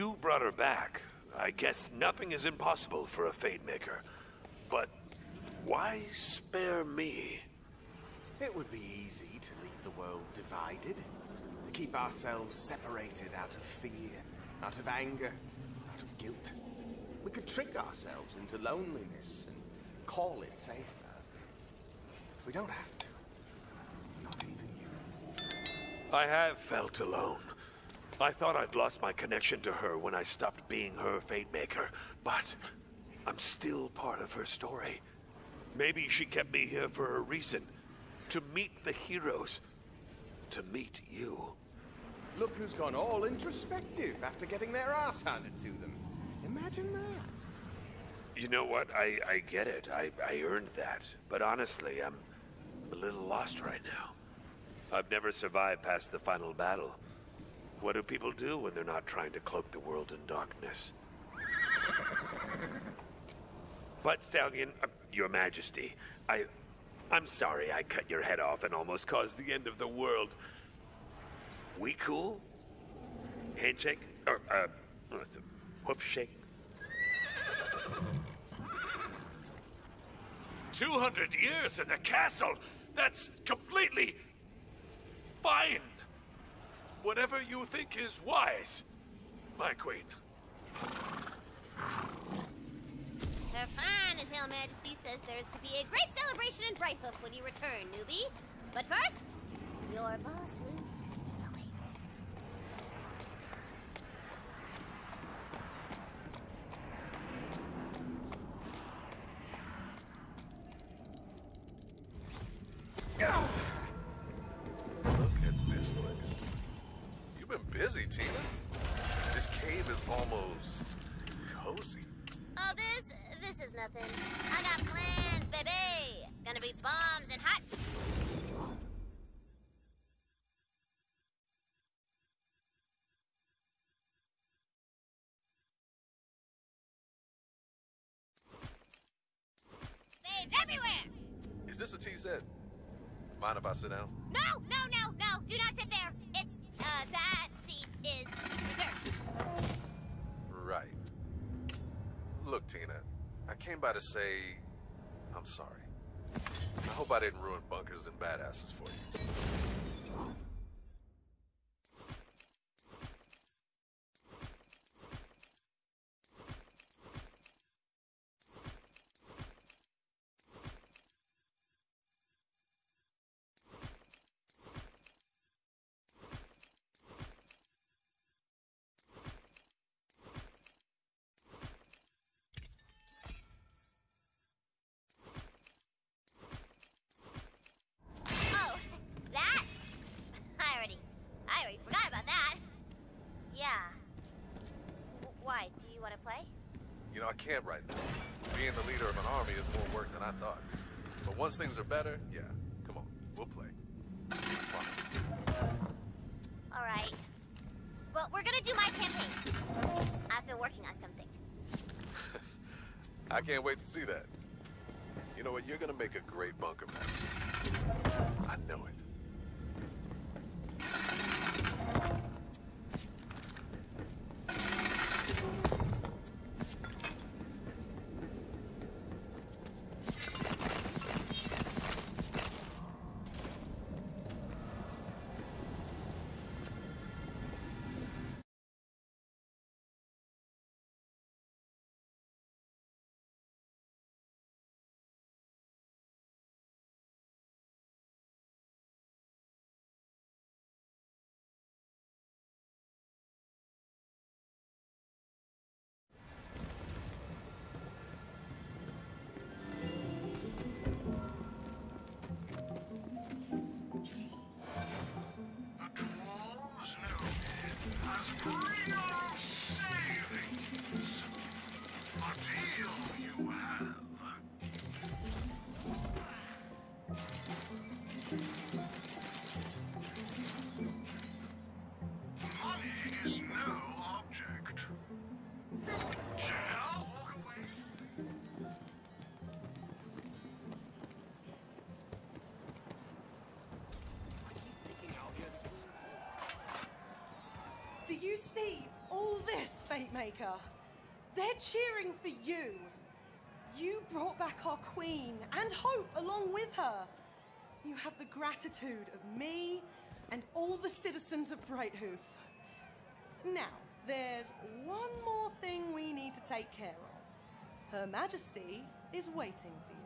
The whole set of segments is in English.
You brought her back. I guess nothing is impossible for a Fate Maker. But why spare me? It would be easy to leave the world divided. To keep ourselves separated out of fear, out of anger, out of guilt. We could trick ourselves into loneliness and call it safer. We don't have to. Not even you. I have felt alone. I thought I'd lost my connection to her when I stopped being her Fate Maker, but I'm still part of her story. Maybe she kept me here for a reason. To meet the heroes. To meet you. Look who's gone all introspective after getting their ass handed to them. Imagine that. You know what? I get it. I earned that. But honestly, I'm a little lost right now. I've never survived past the final battle. What do people do when they're not trying to cloak the world in darkness? But Stallion, Your Majesty, I'm sorry I cut your head off and almost caused the end of the world. We cool? Handshake? Or, what's it? Hoof shake? 200 years in the castle! That's completely fine! Whatever you think is wise, my queen. Her fine, His Hail Majesty says there's to be a great celebration in Brighthoof when you return, newbie. But first, your boss loot awaits. Look at this place. You've been busy, Tina. This cave is almost cozy. Oh, this is nothing. I got plans, baby. Gonna be bombs and hot. Babes everywhere! Is this a TZ? Mind if I sit down? No! Do not sit there. It's, that seat is reserved. Right. Look, Tina, I came by to say I'm sorry. I hope I didn't ruin bunkers and badasses for you. You know, I can't right now. Being the leader of an army is more work than I thought. But once things are better, yeah, come on, we'll play. I promise. All right. Well, we're gonna do my campaign. I've been working on something. I can't wait to see that. You know what? You're gonna make a great bunker master. I know it. Do you see all this, Fatemaker? They're cheering for you. You brought back our queen, and Hope along with her. You have the gratitude of me and all the citizens of Brighthoof. Now, there's one more thing we need to take care of. Her Majesty is waiting for you.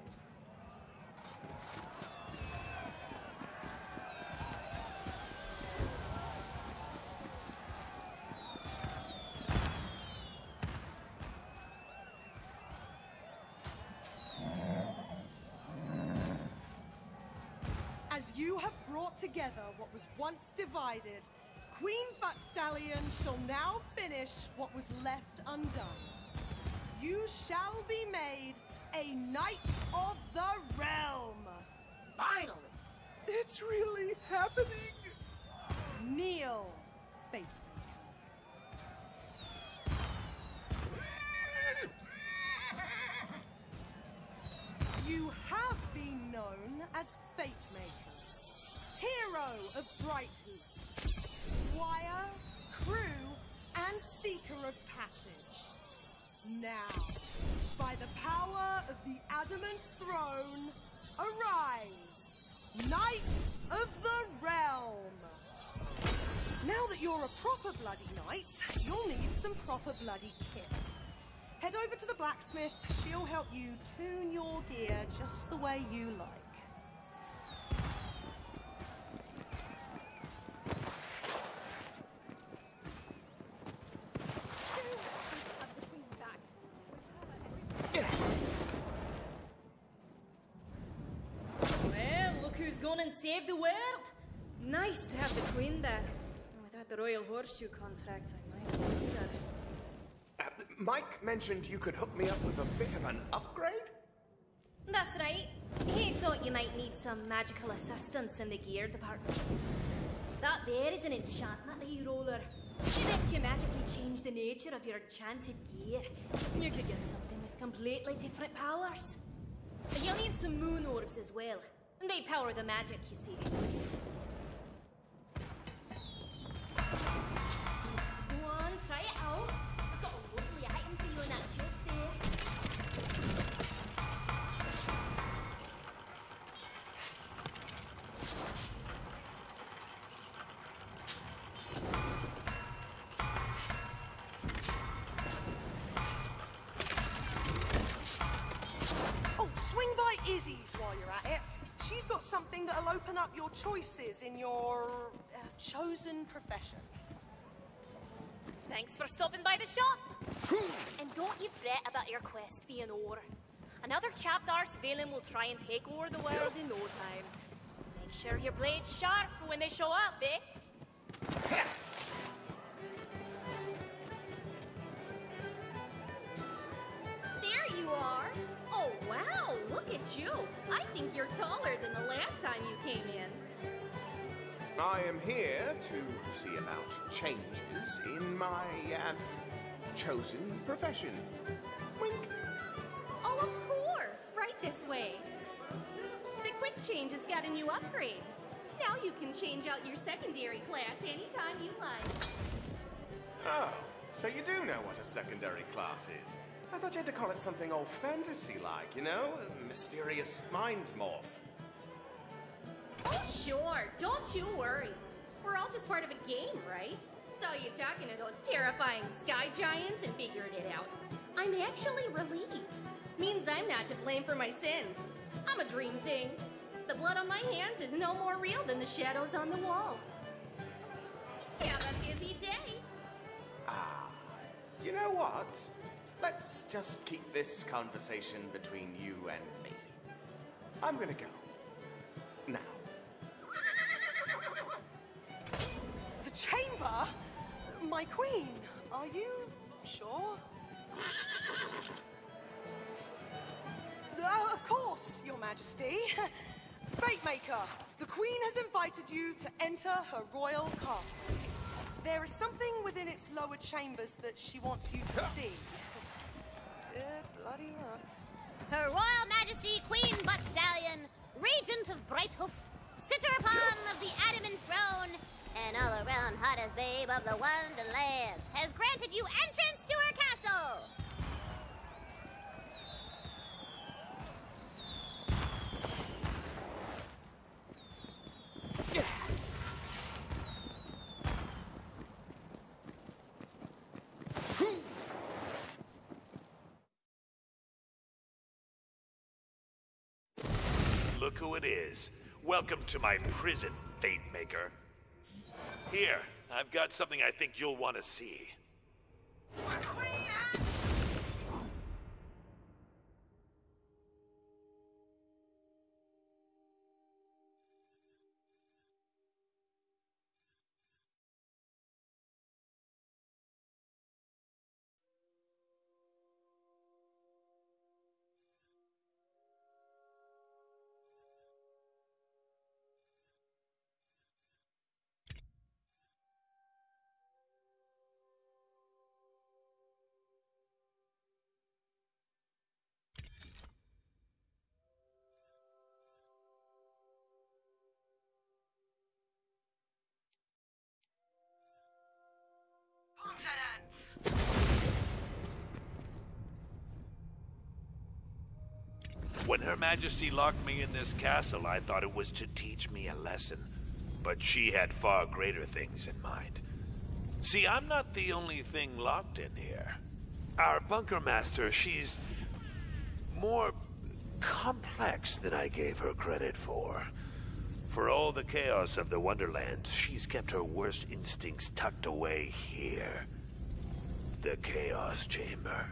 As you have brought together what was once divided, Queen Buttstallion shall now finish what was left undone. You shall be made a Knight of the Realm. Finally! It's really happening. Kneel, Fatemaker. You have been known as Fatemaker, hero of Brighthoof, squire, crew, and seeker of passage. Now, by the power of the adamant throne, arise, Knight of the Realm. Now that you're a proper bloody knight, you'll need some proper bloody kit. Head over to the blacksmith. She'll help you tune your gear just the way you like. Well, look who's gone and saved the world. Nice to have the Queen back. Without the Royal Horseshoe contract, I might have to do that. Mike mentioned you could hook me up with a bit of an upgrade? That's right. He thought you might need some magical assistance in the gear department. That there is an enchantment roller. It lets you magically change the nature of your enchanted gear. You could get something with completely different powers. But you'll need some moon orbs as well. And they power the magic, you see. Go on, try it out. I've got a lovely item for you in that chest there. Oh, swing by Izzy's while you're at it. She's got something that'll open up your choices in your chosen profession. Thanks for stopping by the shop. And don't you fret about your quest being over. Another chapter's Valen will try and take over the world in no time. Make sure your blade's sharp for when they show up, eh? There you are. Oh, wow, look at you. I think you're taller than the last time you came in. I am here to see about changes in my chosen profession. Wink. Oh, of course. Right this way. The quick change has got a new upgrade. Now you can change out your secondary class anytime you like. Oh, so you do know what a secondary class is. I thought you had to call it something old fantasy-like, you know? A mysterious mind morph. Oh, sure. Don't you worry. We're all just part of a game, right? Saw you talking to those terrifying sky giants and figured it out. I'm actually relieved. Means I'm not to blame for my sins. I'm a dream thing. The blood on my hands is no more real than the shadows on the wall. Have a busy day. You know what? Let's just keep this conversation between you and me. I'm gonna go. Now. The chamber? My queen, are you sure? Of course, Your Majesty. Fatemaker, the Queen has invited you to enter her royal castle. There is something within its lower chambers that she wants you to see. Good bloody luck. Her Royal Majesty Queen Buttstallion, Regent of Brighthoof, sitter upon of the adamant throne, an all-around hottest babe of the Wonderlands, has granted you entrance to her castle. Look who it is. Welcome to my prison, Fate Maker. Here, I've got something I think you'll want to see. When Her Majesty locked me in this castle, I thought it was to teach me a lesson. But she had far greater things in mind. See, I'm not the only thing locked in here. Our bunker master, she's more complex than I gave her credit for. For all the chaos of the Wonderlands, she's kept her worst instincts tucked away here. The Chaos Chamber.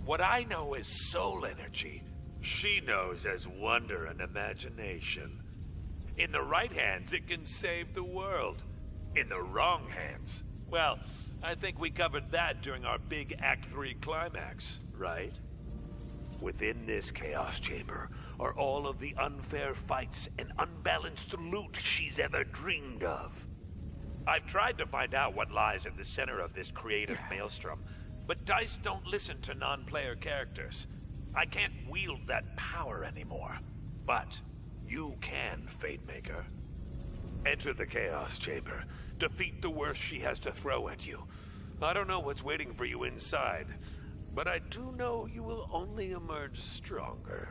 What I know is soul energy. She knows as wonder and imagination. In the right hands, it can save the world. In the wrong hands, well, I think we covered that during our big Act 3 climax, right? Within this Chaos Chamber are all of the unfair fights and unbalanced loot she's ever dreamed of. I've tried to find out what lies in the center of this creative maelstrom, but DICE don't listen to non-player characters. I can't wield that power anymore. But you can, Fate Maker. Enter the Chaos Chamber. Defeat the worst she has to throw at you. I don't know what's waiting for you inside, but I do know you will only emerge stronger.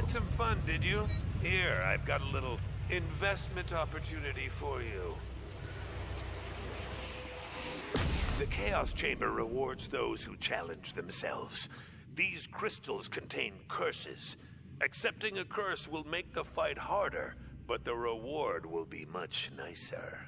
Some fun, did you? Here, I've got a little investment opportunity for you. The Chaos Chamber rewards those who challenge themselves. These crystals contain curses. Accepting a curse will make the fight harder, but the reward will be much nicer.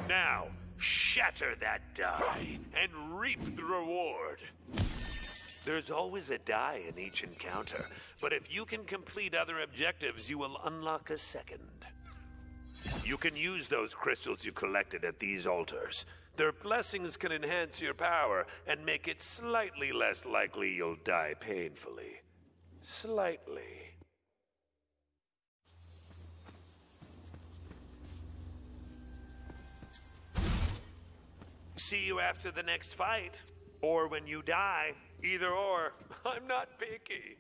Now, shatter that die and reap the reward. There's always a die in each encounter, but if you can complete other objectives, you will unlock a second. You can use those crystals you collected at these altars. Their blessings can enhance your power and make it slightly less likely you'll die painfully. Slightly. See you after the next fight. Or when you die. Either or. I'm not picky.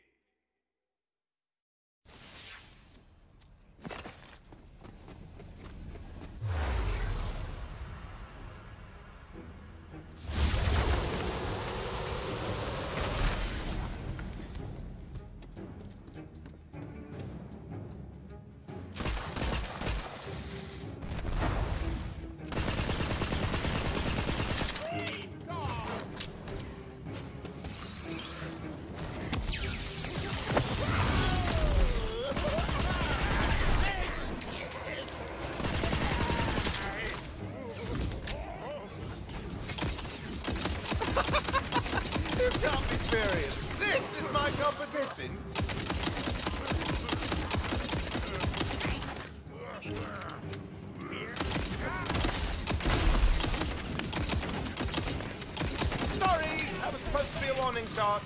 You can't be serious. This is my competition. Sorry, that was supposed to be a warning shot.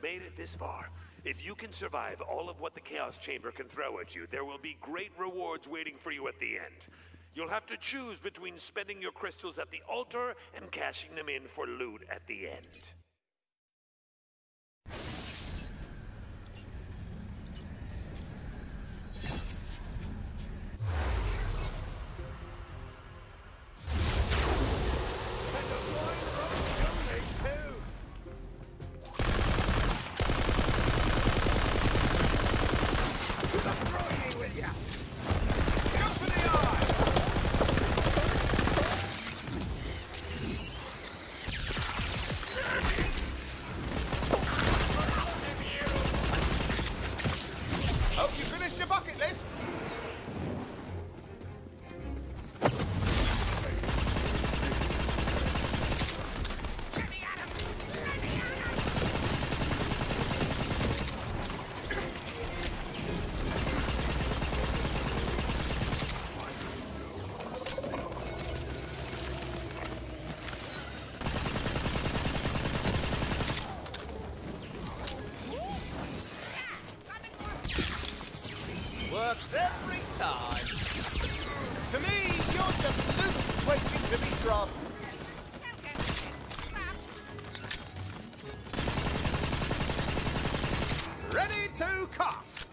Made it this far. If you can survive all of what the Chaos Chamber can throw at you, there will be great rewards waiting for you at the end. You'll have to choose between spending your crystals at the altar and cashing them in for loot at the end. Works every time. To me, you're just loot waiting to be dropped. Ready to cast.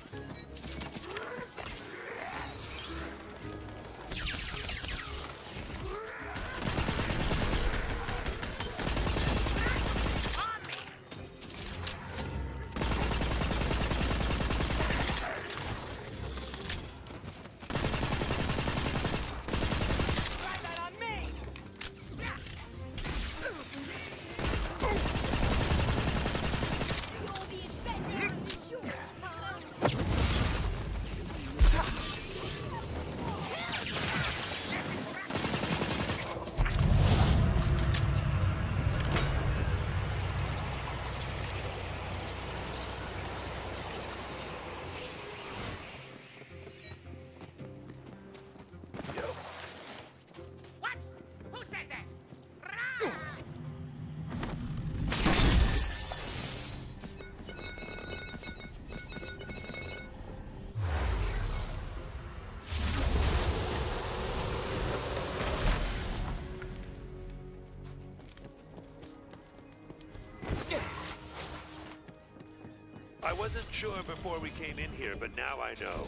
I wasn't sure before we came in here, but now I know.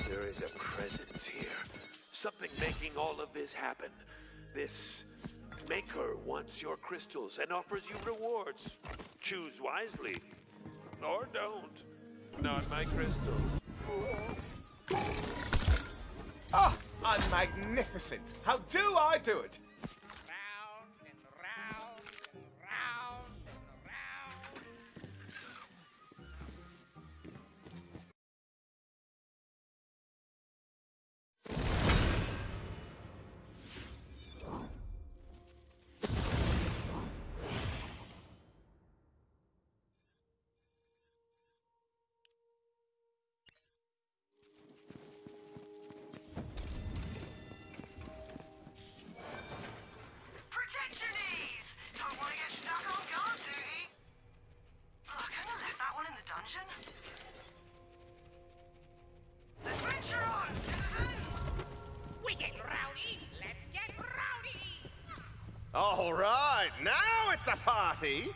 There is a presence here. Something making all of this happen. This maker wants your crystals and offers you rewards. Choose wisely. Or don't. Not my crystals. Ah, I'm magnificent. How do I do it? Round and round and round and round. Protect your knees! Don't want to get stuck on guard duty. Oh, couldn't have left that one in the dungeon. Adventure on, citizens! We get rowdy. Let's get rowdy. All right, now it's a party.